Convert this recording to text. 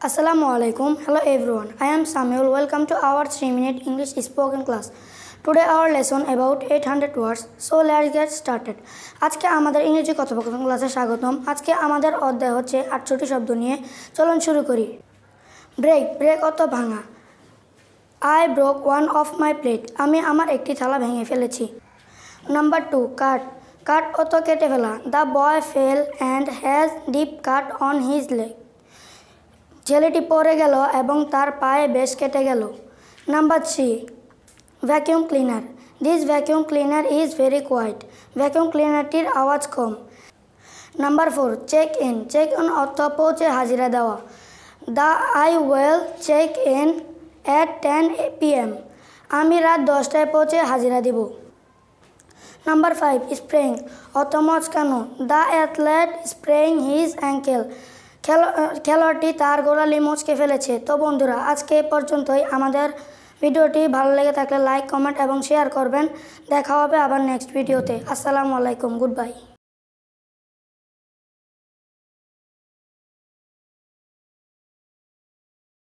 Assalamualaikum. Hello everyone. I am Samuel. Welcome to our 3-minute English spoken class. Today our lesson about 800 words. So let's get started. আজকে আমাদের ইংরেজি কথোপকথন ক্লাসে স্বাগতম। আজকে আমাদের অধ্যায় হচ্ছে 68টি শব্দ নিয়ে। চলুন শুরু করি। ব্রেক অর্থ ভাঙা। I broke one of my plate. আমি আমার একটি থালা ভেঙে ফেলেছি। Number 2, কাট অর্থ কেটে ফেলা। The boy fell and has deep cut on his leg. ছেলেটি পড়ে গেল এবং তার পায়ে বেশ কেটে গেল। Number 3, vacuum cleaner. This vacuum cleaner is very quiet. Vacuum ক্লিনারটির আওয়াজ কম। Number 4, চেক ইন অর্থ পৌঁছে হাজিরা দেওয়া। I will check in at 10 PM. আমি রাত 10টায় পৌঁছে হাজিরা দিব। Number 5, sprain অর্থ মচকানো। The athlete sprained his ankle. খেলোয়াড়টি তার গোড়ালি মচকে ফেলেছে। তো বন্ধুরা, আজকে এ পর্যন্তই। আমাদের ভিডিওটি ভালো লেগে থাকলে লাইক, কমেন্ট এবং শেয়ার করবেন। দেখা হবে আবার নেক্সট ভিডিওতে। আসসালামু আলাইকুম, গুড বাই।